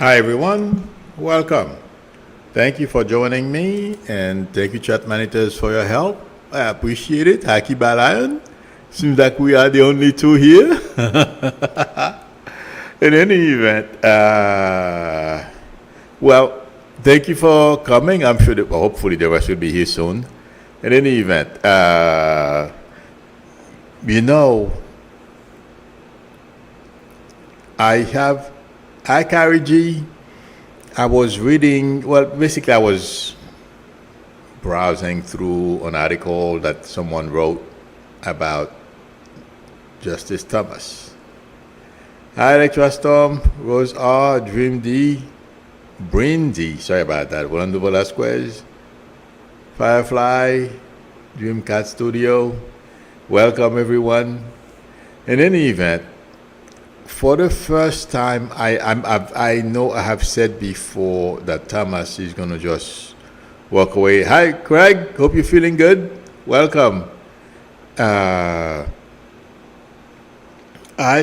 Hi everyone, welcome. Thank you for joining me and thank you chat managers for your help. I appreciate it. Haki Balayan. Seems like we are the only two here. In any event, well, thank you for coming. I'm sure hopefully the rest will be here soon. In any event, you know, I carry G. I was reading, well, basically, I was browsing through an article that someone wrote about Justice Thomas. Hi, Electrostorm, Rose R, Dream D, Brain D, sorry about that, Rolando Velasquez, Firefly, Dreamcat Studio. Welcome, everyone. In any event, for the first time, I know I have said before that Thomas is going to just walk away. Hi, Craig. Hope you're feeling good. Welcome. I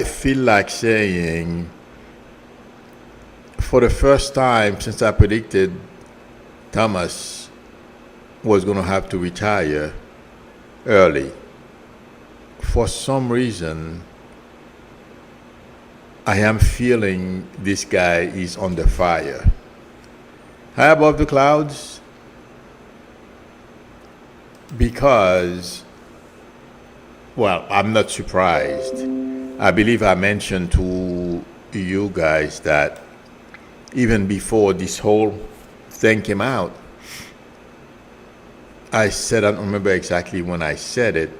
feel like saying, for the first time since I predicted Thomas was going to have to retire early, for some reason, I am feeling this guy is under fire. High above the clouds, because, well, I'm not surprised. I believe I mentioned to you guys that even before this whole thing came out, I said, I don't remember exactly when I said it,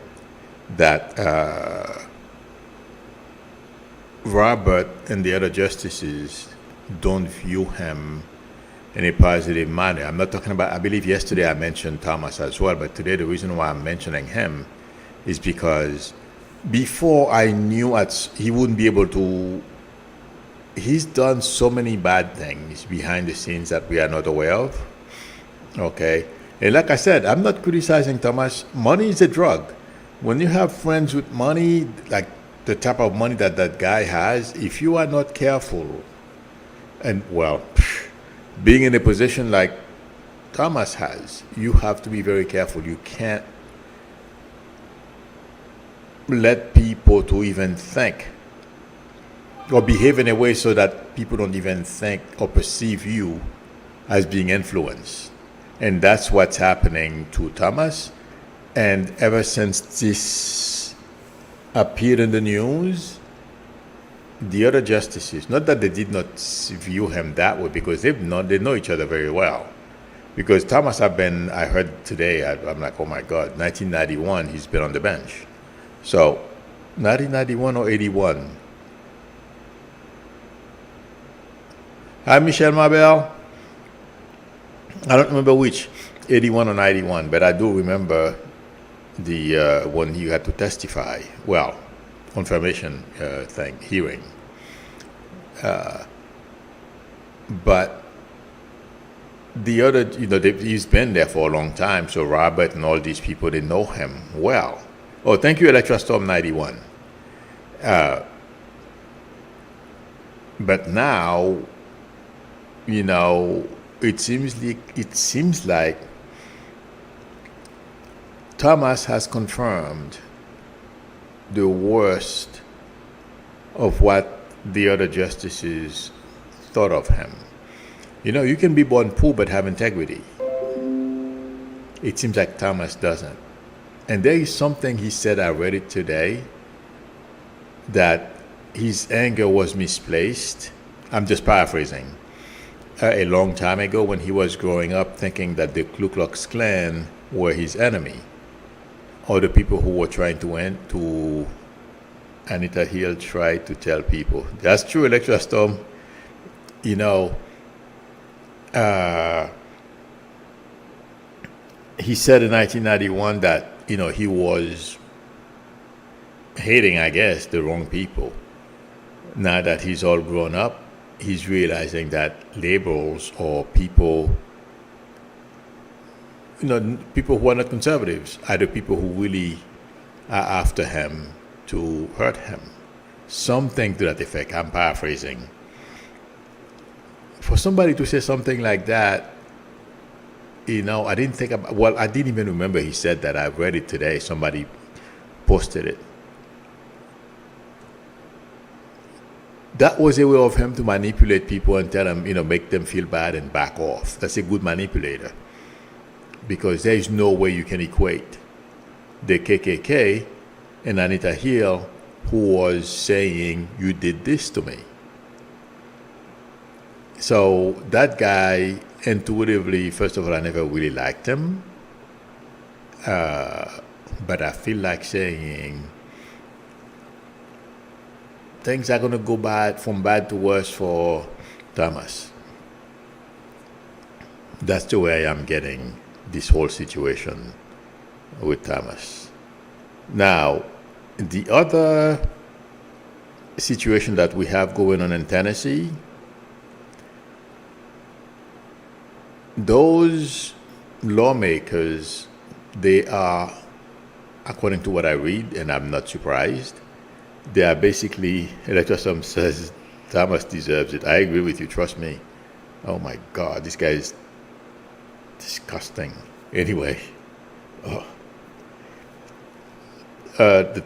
that Robert and the other justices don't view him in a positive manner. I'm not talking about, I believe yesterday I mentioned Thomas as well, but today the reason why I'm mentioning him is because before I knew he wouldn't be able to, he's done so many bad things behind the scenes that we are not aware of. Okay. And like I said, I'm not criticizing Thomas. Money is a drug. When you have friends with money, like the type of money that guy has, if you are not careful, and well, being in a position like Thomas has, you have to be very careful. You can't let people to even think or behave in a way so that people don't even think or perceive you as being influenced. And that's what's happening to Thomas. And ever since this appeared in the news, the other justices, not that they did not view him that way, because they know each other very well. Because Thomas I heard today, I'm like, oh my God, 1991, he's been on the bench. So, 1991 or 81. Hi, Michelle Mabel. I don't remember which, 81 or 91, but I do remember the when he had to testify. Well, confirmation hearing. But the other, he's been there for a long time. So Robert and all these people, they know him well. Oh, thank you, Electrostorm 91. But now, it seems like Thomas has confirmed the worst of what the other justices thought of him. You can be born poor but have integrity. It seems like Thomas doesn't. And there is something he said, I read it today, that his anger was misplaced. I'm just paraphrasing. A long time ago when he was growing up thinking that the Ku Klux Klan were his enemy, or the people who were trying to end, to Anita Hill tried to tell people. That's true, Electrostorm. He said in 1991 that, he was hating, I guess, the wrong people. Now that he's all grown up, he's realizing that liberals or people, people who are not conservatives are the people who really are after him to hurt him. Something to that effect. I'm paraphrasing. for somebody to say something like that, I didn't think about, well, I didn't even remember he said that. I read it today. Somebody posted it. That was a way of him to manipulate people and tell them, make them feel bad and back off. That's a good manipulator. Because there is no way you can equate the KKK and Anita Hill, who was saying, you did this to me. So that guy, intuitively, first of all, I never really liked him. But I feel like saying, things are going to go from bad to worse for Thomas. That's the way I am getting this whole situation with Thomas. Now, the other situation that we have going on in Tennessee, those lawmakers, they are, according to what I read, and I'm not surprised, they are basically, Electoral says Thomas deserves it. I agree with you, trust me. Oh my God, this guy is disgusting. Anyway, the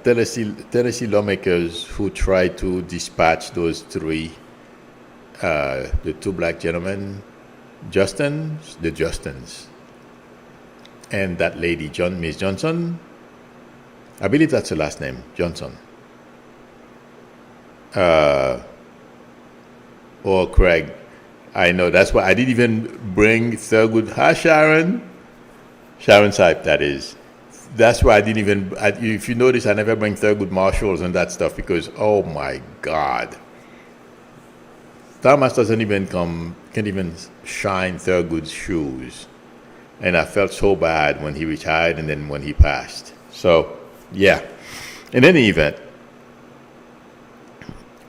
Tennessee lawmakers who tried to dispatch those three, the two black gentlemen, the Justins, and that lady, Miss Johnson, I believe that's her last name, Johnson. Or Craig. I know, that's why I didn't even bring Thurgood. Hi, Sharon. Sharon Sipe, that is. That's why I didn't even, if you notice, I never bring Thurgood Marshalls and that stuff because, oh my God. Thomas can't even shine Thurgood's shoes. And I felt so bad when he retired and then when he passed. So, yeah. In any event,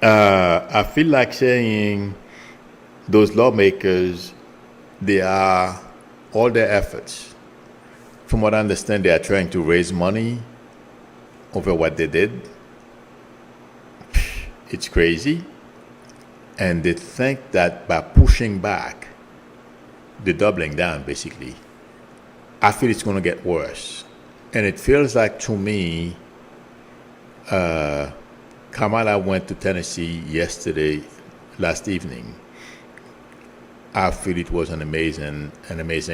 I feel like saying those lawmakers, they are, all their efforts, from what I understand, they are trying to raise money over what they did. It's crazy. And they think that by pushing back, the doubling down, basically, I feel it's going to get worse. And it feels like, to me, Kamala went to Tennessee last evening. I feel it was an amazing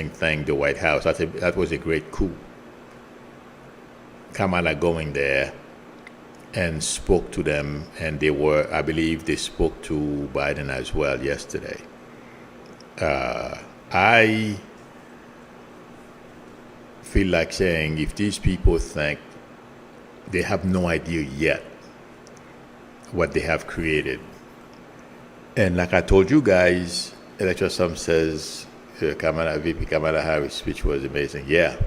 thing, the White House. That was a great coup. Kamala going there and spoke to them, and I believe they spoke to Biden as well yesterday. I feel like saying, if these people think they have no idea yet what they have created, and like I told you guys, Electoral Sum says VP Kamala Harris' speech was amazing. Yeah.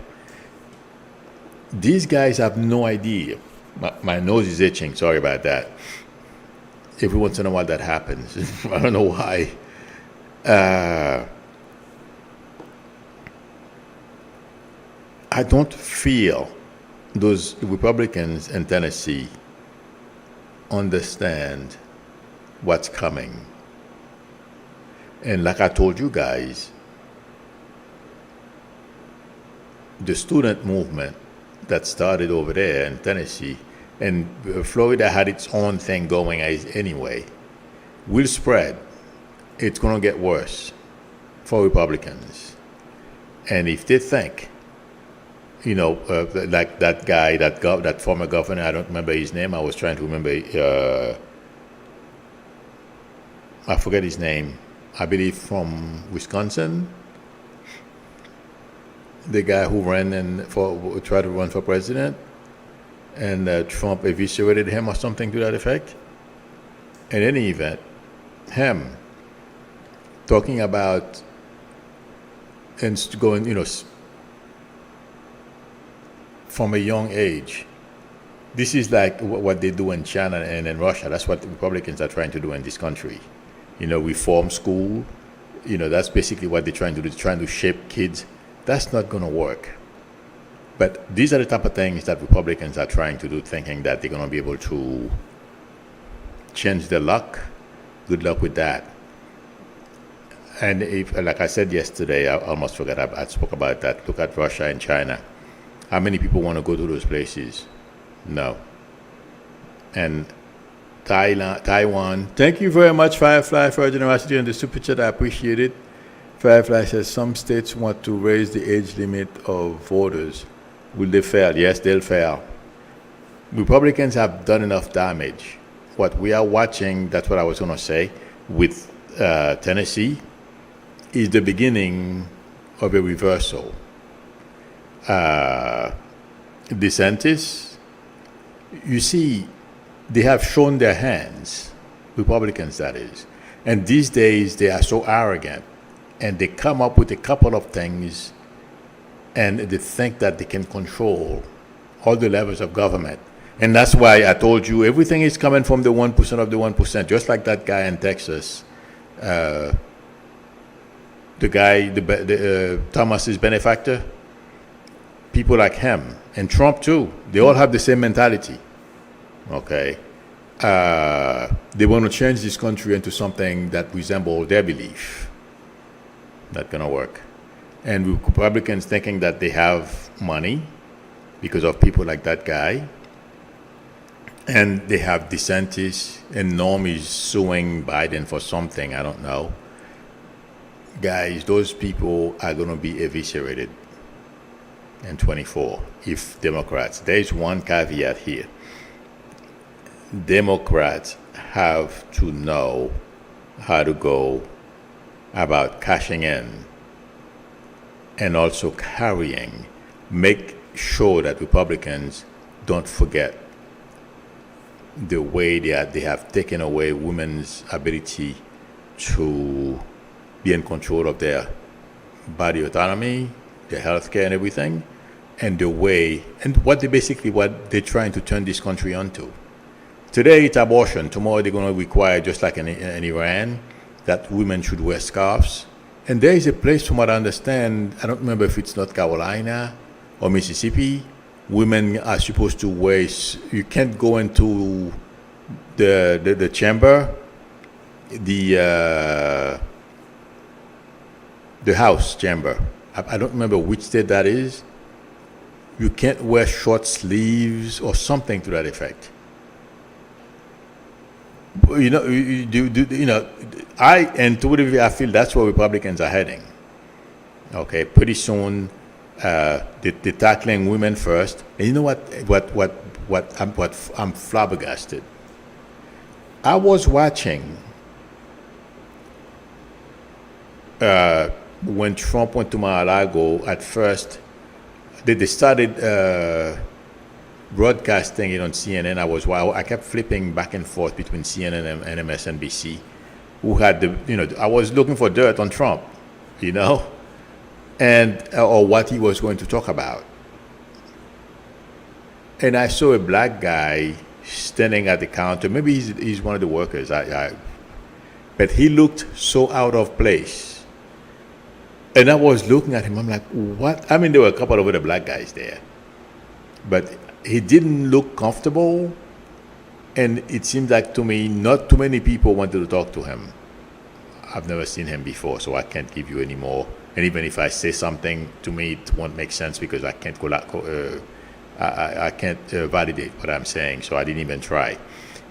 These guys have no idea. My nose is itching. Sorry about that. Every once in a while that happens. I don't know why. I don't feel those Republicans in Tennessee understand what's coming. And like I told you guys, the student movement that started over there in Tennessee, and Florida had its own thing going anyway, will spread. It's going to get worse for Republicans. And if they think, like that guy, that former governor, I don't remember his name, I was trying to remember, I forget his name, I believe from Wisconsin, the guy who tried to run for president, and Trump eviscerated him or something to that effect. In any event, him talking about and going, from a young age. This is like what they do in China and in Russia. That's what the Republicans are trying to do in this country. Reform school. That's basically what they're trying to do. They're trying to shape kids. That's not going to work. But these are the type of things that Republicans are trying to do, thinking that they're going to be able to change their luck. Good luck with that. And if, like I said yesterday, I almost forgot, I spoke about that. Look at Russia and China. How many people want to go to those places? No. And Taiwan. Thank you very much, Firefly, for your generosity on the super chat. I appreciate it. Firefly says some states want to raise the age limit of voters. Will they fail? Yes, they'll fail. Republicans have done enough damage. What we are watching, that's what I was going to say, with Tennessee, is the beginning of a reversal. DeSantis, you see, they have shown their hands, Republicans that is. And these days they are so arrogant and they come up with a couple of things and they think that they can control all the levels of government. And that's why I told you everything is coming from the 1% of the 1%, just like that guy in Texas. The guy, Thomas's benefactor, people like him, and Trump too, they all have the same mentality. Okay, they want to change this country into something that resembles their belief. Not gonna work. And Republicans thinking that they have money because of people like that guy, and they have DeSantis, and Norm is suing Biden for something, I don't know. Guys, those people are gonna be eviscerated in 24 if Democrats. There is one caveat here. Democrats have to know how to go about cashing in and also carrying. Make sure that Republicans don't forget the way they have taken away women's ability to be in control of their body autonomy, their health care and everything, and the way, and what they're trying to turn this country onto. Today it's abortion. Tomorrow they're going to require, just like in Iran, that women should wear scarves. And there is a place, from what I understand, I don't remember if it's North Carolina or Mississippi, women are supposed to wear, you can't go into the chamber, the House chamber. I don't remember which state that is. You can't wear short sleeves or something to that effect. You know, I feel that's where Republicans are heading. Okay, pretty soon, they're tackling women first. And you know what? I'm flabbergasted. I was watching when Trump went to Mar-a-Lago. At first, they started broadcasting it on CNN. I kept flipping back and forth between CNN and MSNBC, who had I was looking for dirt on Trump, and or what he was going to talk about. And I saw a black guy standing at the counter. Maybe he's one of the workers. But he looked so out of place. And I was looking at him. I'm like, what? I mean, there were a couple of other black guys there, but he didn't look comfortable, and it seemed like to me not too many people wanted to talk to him. I've never seen him before, so I can't give you any more. And even if I say something, to me it won't make sense because I can't I can't validate what I'm saying, so I didn't even try.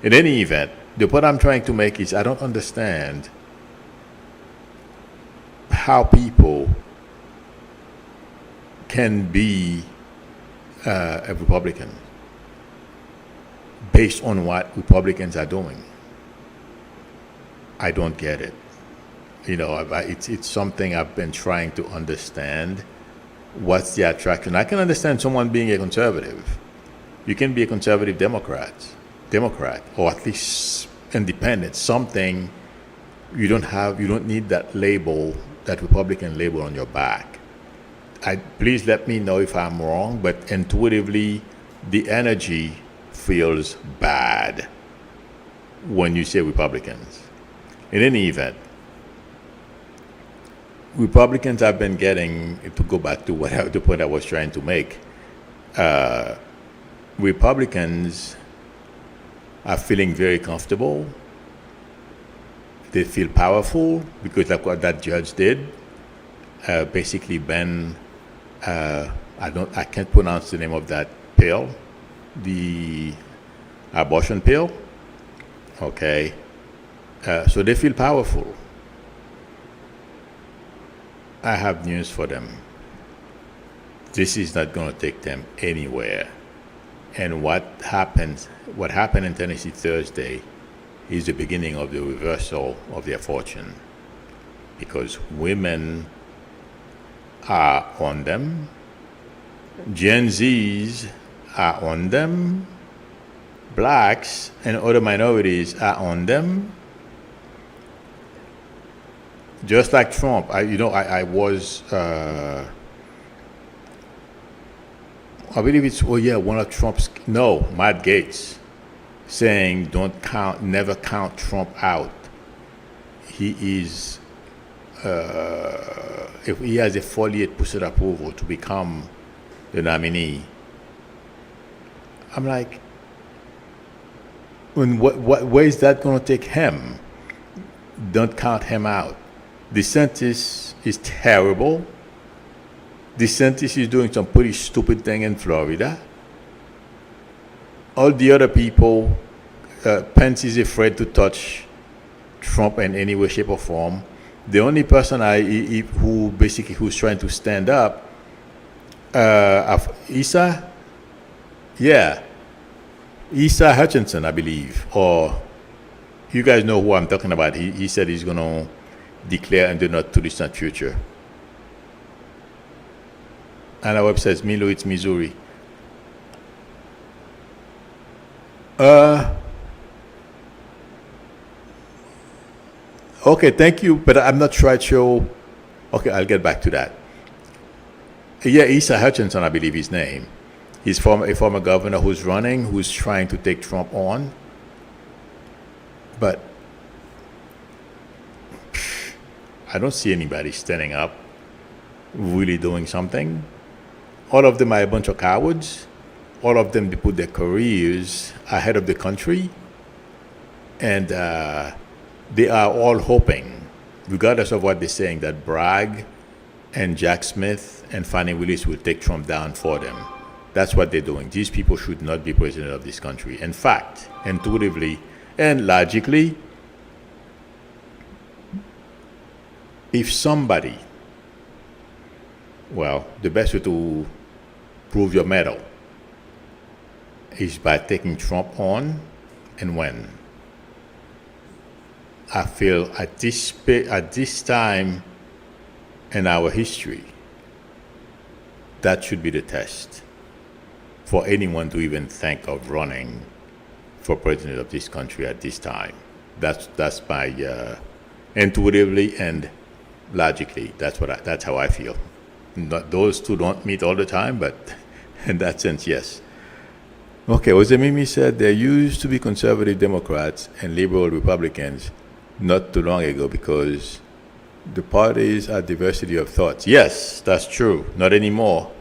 In any event, the point I'm trying to make is I don't understand how people can be a Republican based on what Republicans are doing. I don't get it. It's something I've been trying to understand. What's the attraction? I can understand someone being a conservative. You can be a conservative Democrat, or at least independent. Something you don't need that label, that Republican label on your back. Please let me know if I'm wrong, but intuitively, the energy feels bad when you say Republicans. In any event, Republicans have been getting, to go back to the point I was trying to make, Republicans are feeling very comfortable they feel powerful because like what that judge did, basically ban. I can't pronounce the name of that pill, the abortion pill. Okay, so they feel powerful. I have news for them. This is not going to take them anywhere. And what happened in Tennessee Thursday is the beginning of the reversal of their fortune. Because women are on them, Gen Zs are on them, blacks and other minorities are on them. Just like Trump, I was, I believe it's, one of Trump's, no, Matt Gaetz, saying never count Trump out. He is, if he has a 48% approval to become the nominee, I'm like, where is that going to take him? Don't count him out. DeSantis is terrible. DeSantis is doing some pretty stupid thing in Florida. All the other people, Pence is afraid to touch Trump in any way, shape, or form. The only person who's trying to stand up, Issa Hutchinson, I believe, or you guys know who I'm talking about. He said he's going to declare in the not too distant future. And our website is Milo, it's Missouri. Okay, thank you, but I'm not sure. Okay, I'll get back to that. Yeah, Issa Hutchinson, I believe his name. He's a former governor who's trying to take Trump on. But I don't see anybody standing up, really doing something. All of them are a bunch of cowards. All of them, they put their careers ahead of the country. And they are all hoping, regardless of what they're saying, that Bragg and Jack Smith and Fani Willis will take Trump down for them. That's what they're doing. These people should not be president of this country. In fact, intuitively and logically, if somebody, the best way to prove your mettle is by taking Trump on and win. I feel at this time in our history, that should be the test for anyone to even think of running for president of this country at this time. That's my intuitively and logically. That's how I feel. Those two don't meet all the time, but in that sense, yes. Okay, Jose Mimi said there used to be conservative Democrats and liberal Republicans not too long ago because the parties had diversity of thoughts. Yes, that's true. Not anymore.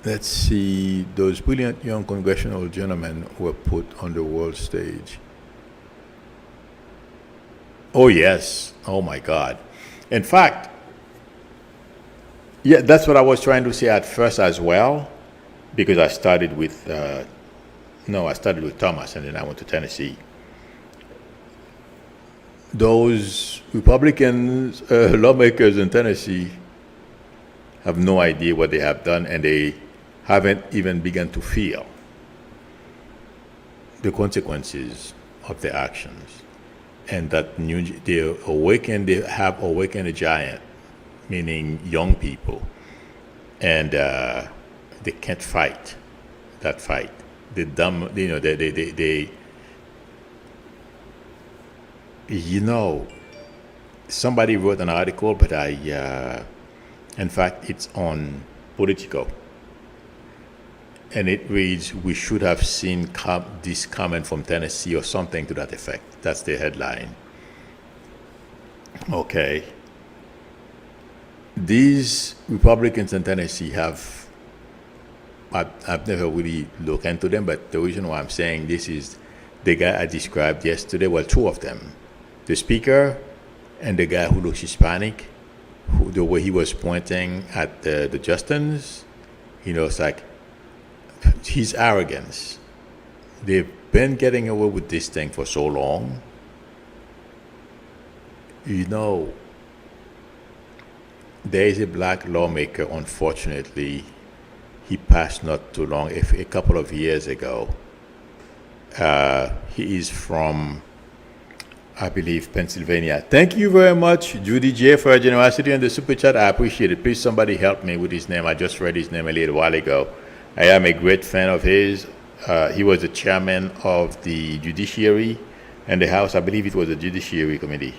Let's see. Those brilliant young congressional gentlemen were put on the world stage. Oh, yes. Oh, my God. In fact, yeah, that's what I was trying to say at first as well, because I started with Thomas, and then I went to Tennessee. Those Republicans, lawmakers in Tennessee have no idea what they have done, and they haven't even begun to feel the consequences of their actions. And that they have awakened a giant, meaning young people, and they can't fight that fight. Somebody wrote an article, but in fact, it's on Politico. And it reads, "We should have seen this comment from Tennessee," or something to that effect. That's the headline. Okay. These Republicans in Tennessee I've never really looked into them, but the reason why I'm saying this is the guy I described yesterday, well, two of them, the speaker and the guy who looks Hispanic, the way he was pointing at the Justins, it's like his arrogance. They've been getting away with this thing for so long. There is a black lawmaker, unfortunately, he passed not too long, a couple of years ago. He is from, I believe, Pennsylvania. Thank you very much, Judy J, for your generosity and the super chat. I appreciate it. Please, somebody help me with his name. I just read his name a little while ago. I am a great fan of his. He was the chairman of the Judiciary and the House. I believe it was the Judiciary Committee.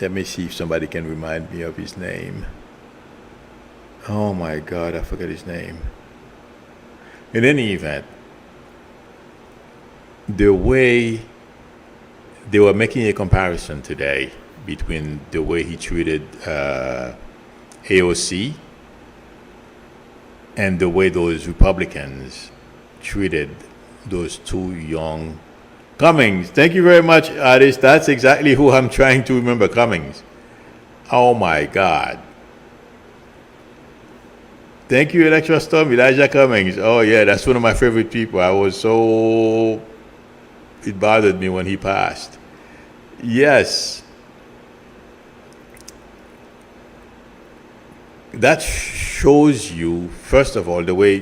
Let me see if somebody can remind me of his name. Oh my God, I forgot his name. In any event, the way they were making a comparison today between the way he treated AOC and the way those Republicans treated those two young Cummings. Thank you very much, artist. That's exactly who I'm trying to remember, Cummings. Oh my God. Thank you, Electra Storm, Elijah Cummings. Oh yeah, that's one of my favorite people. It bothered me when he passed. Yes. That shows you, first of all, the way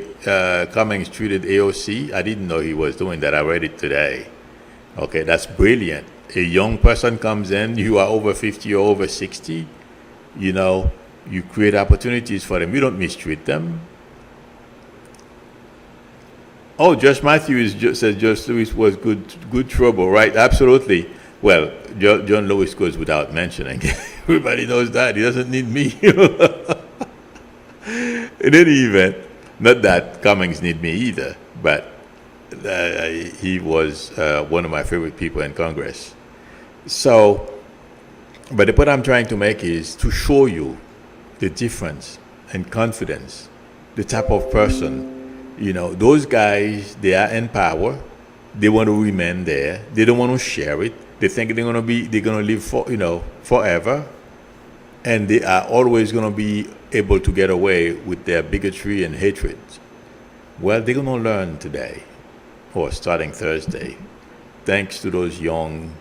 Cummings treated AOC. I didn't know he was doing that. I read it today. Okay, that's brilliant. A young person comes in, you are over 50 or over 60, you create opportunities for them. You don't mistreat them. Oh, Josh Matthews says Josh Lewis was good trouble, right? Absolutely. Well, John Lewis goes without mentioning. Everybody knows that. He doesn't need me. In any event, not that Cummings need me either, but he was one of my favorite people in Congress. So, but the point I'm trying to make is to show you the difference in confidence, the type of person, those guys, they are in power. They want to remain there. They don't want to share it. They think they're going to live forever. And they are always going to be able to get away with their bigotry and hatred. Well, they're going to learn today, or starting Thursday, thanks to those young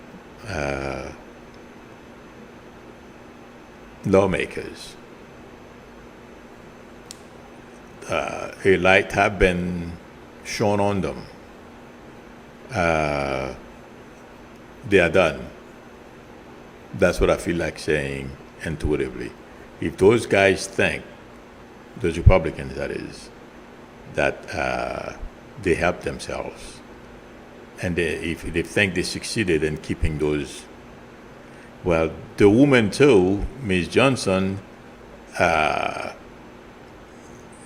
lawmakers. A light have been shone on them. They are done. That's what I feel like saying intuitively. If those guys think, those Republicans that is, that they helped themselves, and if they think they succeeded in keeping those, well, the woman too, Ms. Johnson,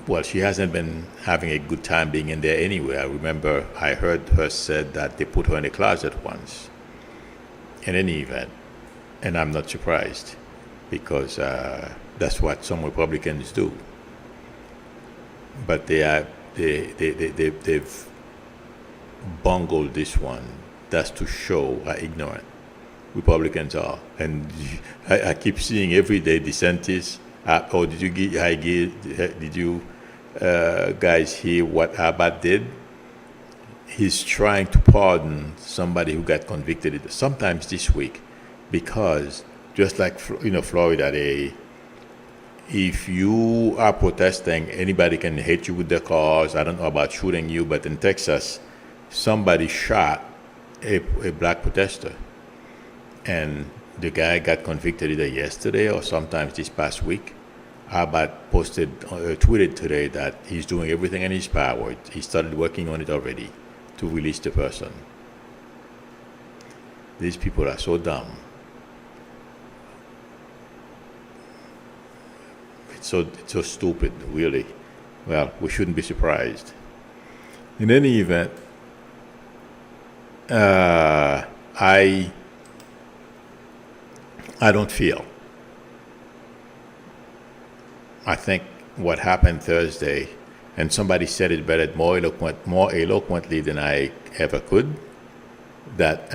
well, she hasn't been having a good time being in there anyway. I remember I heard her said that they put her in a closet once. In any event, and I'm not surprised, because that's what some Republicans do. But they've bungled this one. That's to show how ignorant Republicans are. And I keep seeing every day DeSantis. Did you guys hear what Abbott did? He's trying to pardon somebody who got convicted sometimes this week, because just like Florida, if you are protesting, anybody can hit you with their cars. I don't know about shooting you, but in Texas, somebody shot a black protester, and the guy got convicted either yesterday or sometimes this past week. Abbott tweeted today that he's doing everything in his power. He started working on it already to release the person. These people are so dumb. It's so stupid, really. Well, we shouldn't be surprised. In any event, I don't feel. I think what happened Thursday, And somebody said it better, more eloquently than I ever could, that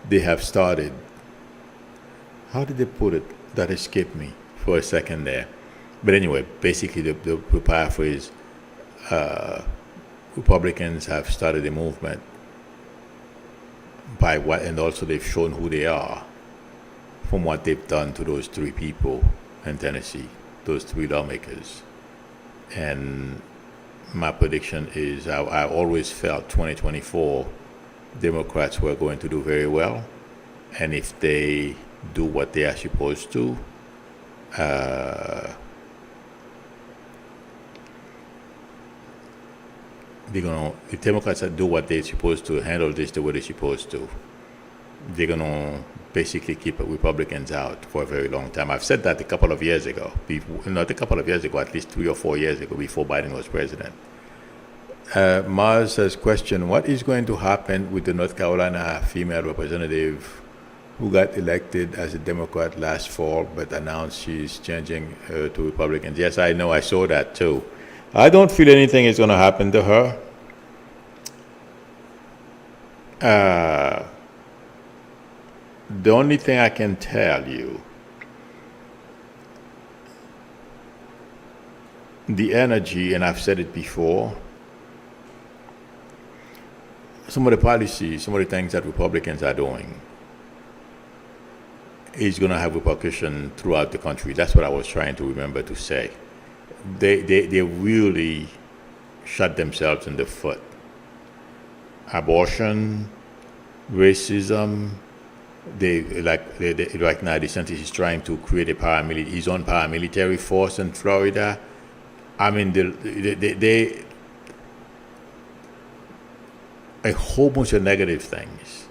they have started. How did they put it? That escaped me for a second there. But anyway, basically, the paraphrase, Republicans have started a movement by what, and also they've shown who they are from what they've done to those three people in Tennessee, those three lawmakers. And my prediction is I always felt 2024 Democrats were going to do very well. And if they do what they are supposed to, if Democrats do what they're supposed to, handle this the way they're supposed to, they're going to basically keep Republicans out for a very long time. I've said that a couple of years ago, not a couple of years ago, at least 3 or 4 years ago, before Biden was president. Mars has questioned, what is going to happen with the North Carolina female representative who got elected as a Democrat last fall but announced she's changing to Republicans? Yes, I know, I saw that too. I don't feel anything is going to happen to her. The only thing I can tell you, the energy, and I've said it before, some of the policies, some of the things that Republicans are doing is going to have repercussion throughout the country. That's what I was trying to remember to say. They really shot themselves in the foot. Abortion, racism. Right now, DeSantis is trying to create his own paramilitary force in Florida. I mean, a whole bunch of negative things.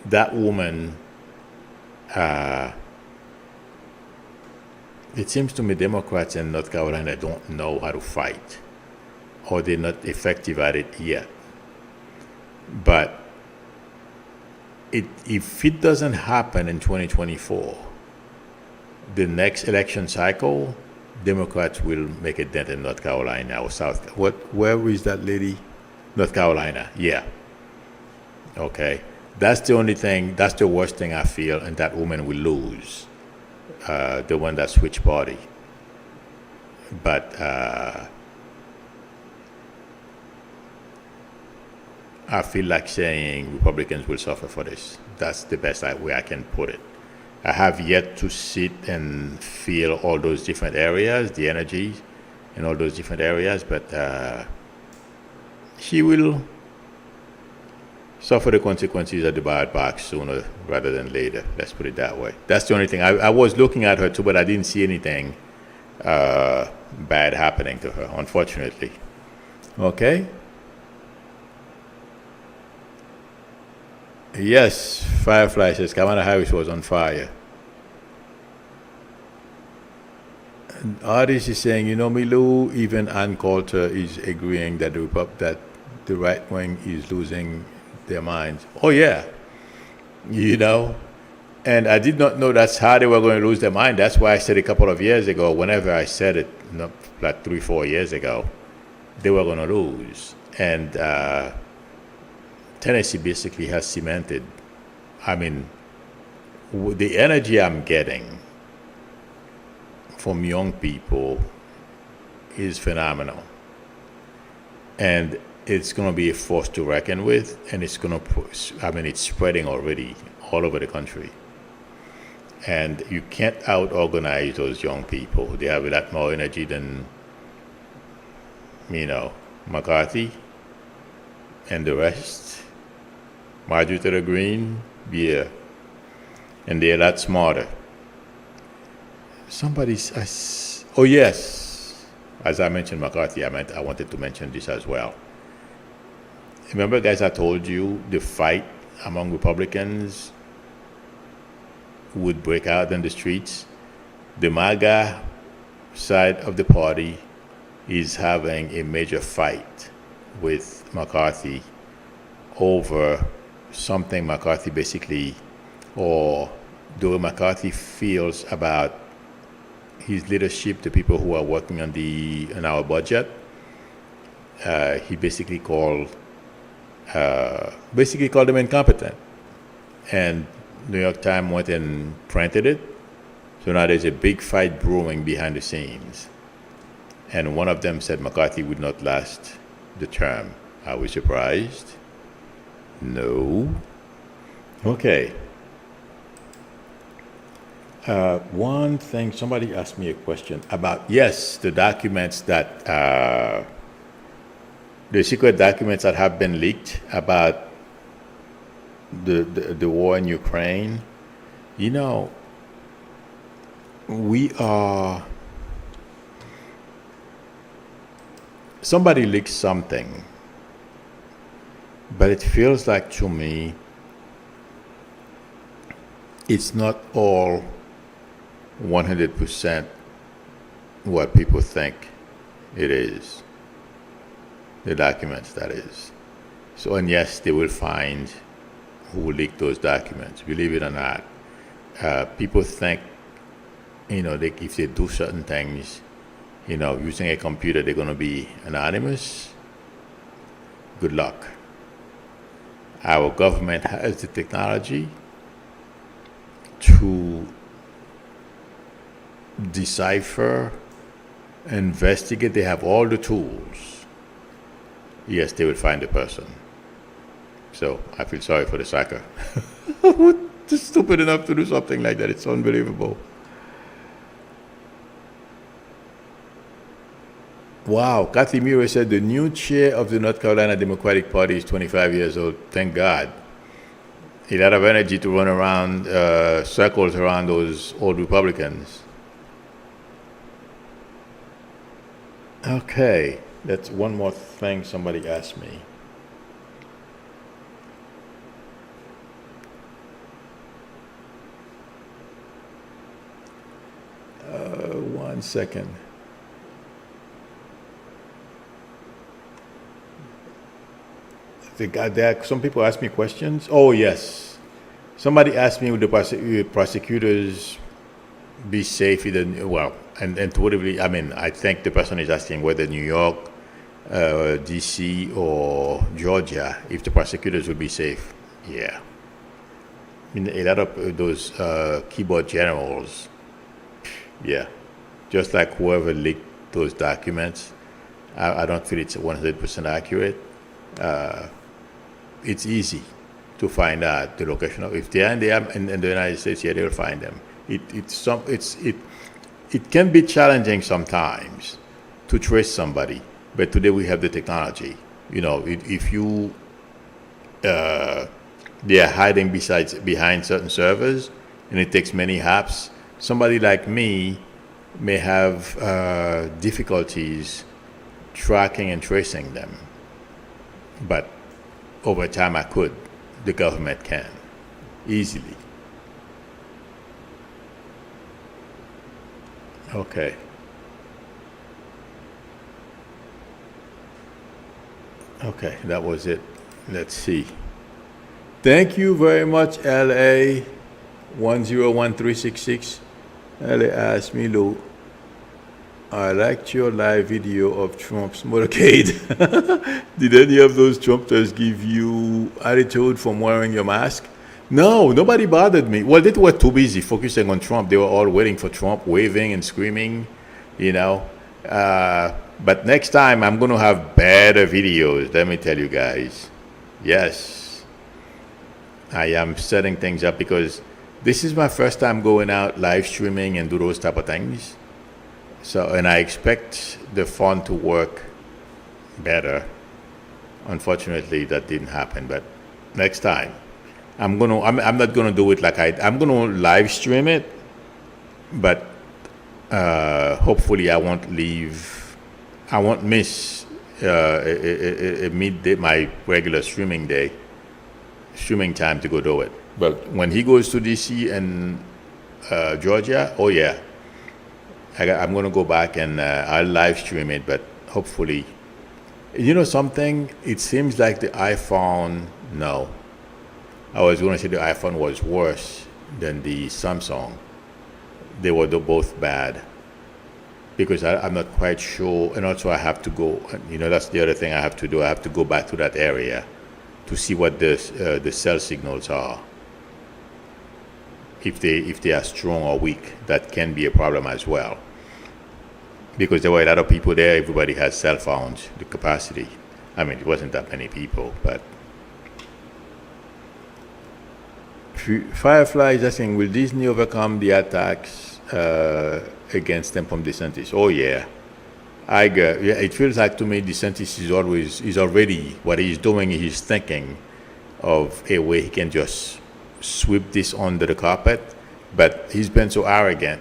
That woman, it seems to me Democrats in North Carolina don't know how to fight, or they're not effective at it yet. But if it doesn't happen in 2024, the next election cycle, Democrats will make a dent in North Carolina or where is that lady? North Carolina, yeah. Okay. That's the only thing, that's the worst thing I feel, and that woman will lose, the one that switched party. But I feel like saying Republicans will suffer for this. That's the best way I can put it. I have yet to sit and feel all those different areas, the energy in all those different areas, but she will suffer the consequences of the ballot box sooner rather than later. Let's put it that way. That's the only thing. I was looking at her too, but I didn't see anything bad happening to her, unfortunately. Okay? Yes, Firefly says Kamala Harris was on fire. And Artist is saying, Milou, even Ann Coulter is agreeing that the right wing is losing their minds. Oh, yeah. And I did not know that's how they were going to lose their mind. That's why I said a couple of years ago, whenever I said it, like 3-4 years ago, they were going to lose. And Tennessee basically has cemented. I mean, the energy I'm getting from young people is phenomenal. And it's going to be a force to reckon with, and it's going to, it's spreading already all over the country. And you can't out-organize those young people. They have a lot more energy than, McCarthy and the rest. Marjorie Taylor Greene, yeah. And they're a lot smarter. Oh yes, as I mentioned McCarthy, I wanted to mention this as well. Remember, guys, I told you the fight among Republicans would break out in the streets. The MAGA side of the party is having a major fight with McCarthy over something McCarthy basically, or the way McCarthy feels about his leadership, the people who are working on our budget, he basically called them incompetent. And New York Times went and printed it. So now there's a big fight brewing behind the scenes. And one of them said McCarthy would not last the term. Are we surprised? No. Okay. One thing, somebody asked me a question about, yes, the documents that, the secret documents that have been leaked about the war in Ukraine. You know, somebody leaked something, but it feels like to me it's not all 100% what people think it is. The documents, that is. So, and yes, they will find who leaked those documents, believe it or not. People think, if they do certain things, using a computer, they're going to be anonymous. Good luck. Our government has the technology to decipher, investigate. They have all the tools. Yes, they will find the person. So I feel sorry for the sucker. Just stupid enough to do something like that. It's unbelievable. Wow, Kathy Murray said the new chair of the North Carolina Democratic Party is 25 years old. Thank God. A lot of energy to run around circles around those old Republicans. Okay, that's one more thing somebody asked me. One second. Some people ask me questions. Oh, yes. Somebody asked me, would the prosecutors be safe? And intuitively, I think the person is asking whether New York, D.C., or Georgia, if the prosecutors would be safe. Yeah. A lot of those keyboard generals, yeah. Just like whoever leaked those documents, I don't feel it's 100% accurate. It's easy to find out the location of, if they are in the United States, yeah, they'll find them. It can be challenging sometimes to trace somebody, but today we have the technology. If you they are hiding behind certain servers, and it takes many hops. Somebody like me may have difficulties tracking and tracing them, but over time I could. The government can easily. Okay. Okay, that was it. Let's see. Thank you very much, LA 101366. LA asked me, Lou, I liked your live video of Trump's motorcade. Did any of those Trumpers give you attitude from wearing your mask? No, nobody bothered me. Well, they were too busy focusing on Trump. They were all waiting for Trump, waving and screaming, But next time, I'm going to have better videos, let me tell you guys. Yes, I am setting things up because this is my first time going out live streaming and do those type of things. So, and I expect the font to work better. Unfortunately, that didn't happen. But next time, I'm not gonna do it like I'm gonna live stream it, but hopefully I won't miss a midday, my regular streaming time to go do it. But when he goes to DC and Georgia, oh yeah, I'm going to go back and I'll live stream it, but hopefully, something, it seems like the iPhone, no. I was going to say the iPhone was worse than the Samsung. They were both bad. because I'm not quite sure. And also, I have to go. That's the other thing I have to do. I have to go back to that area to see what the cell signals are. If they are strong or weak, that can be a problem as well. Because there were a lot of people there. Everybody has cell phones. The capacity. I mean, it wasn't that many people, but. Firefly is asking, will Disney overcome the attacks against them from DeSantis? Oh yeah, it feels like to me DeSantis is already what he's doing. He's thinking of a way he can just sweep this under the carpet, but he's been so arrogant.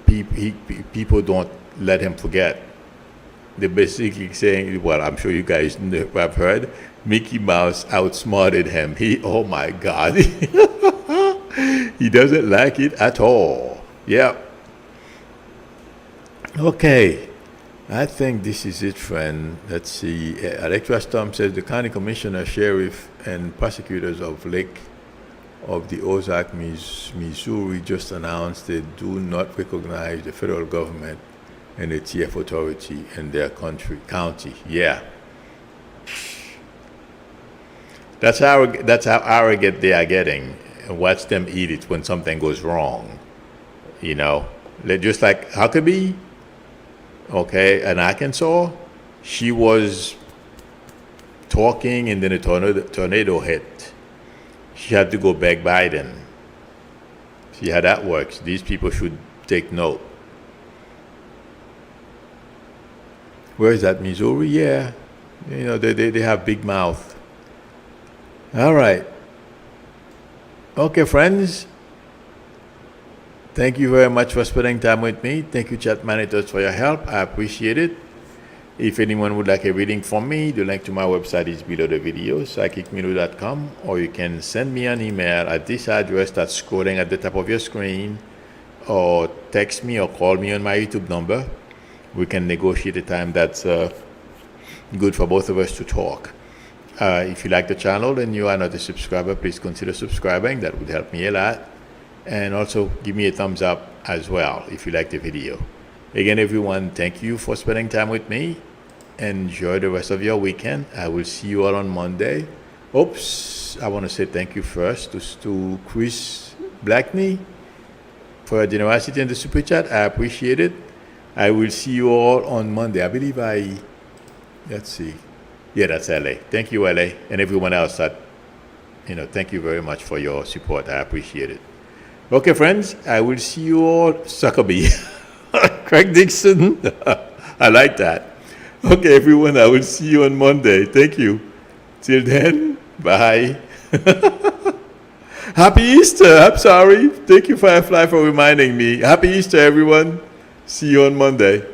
People don't let him forget. They're basically saying, well, I'm sure you guys have heard, Mickey Mouse outsmarted him. Oh my God. He doesn't like it at all. Yeah. Okay. I think this is it, friend. Let's see. Electra Storm says the county commissioner, sheriff, and prosecutors of Lake of the Ozark, Missouri, just announced they do not recognize the federal government and the TF authority in their county. Yeah. That's how arrogant they are getting. Watch them eat it when something goes wrong. Just like Huckabee, okay, in Arkansas, she was talking and then a tornado hit. She had to go beg Biden. See how that works. These people should take note. Where is that, Missouri? Yeah. They have big mouth. All right. Okay, friends. Thank you very much for spending time with me. Thank you, Chat Managers, for your help. I appreciate it. If anyone would like a reading from me, the link to my website is below the video, psychicminu.com, or you can send me an email at this address that's scrolling at the top of your screen, or text me or call me on my YouTube number. We can negotiate a time that's good for both of us to talk. If you like the channel and you are not a subscriber, please consider subscribing. That would help me a lot. And also give me a thumbs up as well if you like the video. Again, everyone, thank you for spending time with me. Enjoy the rest of your weekend. I will see you all on Monday. Oops, I want to say thank you first to Chris Blackney for your generosity in the super chat. I appreciate it. I will see you all on Monday. I believe let's see. Yeah, that's LA. Thank you, LA, and everyone else thank you very much for your support. I appreciate it. Okay, friends, I will see you all. Suckerby. Craig Dixon. I like that. Okay, everyone, I will see you on Monday. Thank you. Till then, bye. Happy Easter. I'm sorry. Thank you, Firefly, for reminding me. Happy Easter, everyone. See you on Monday.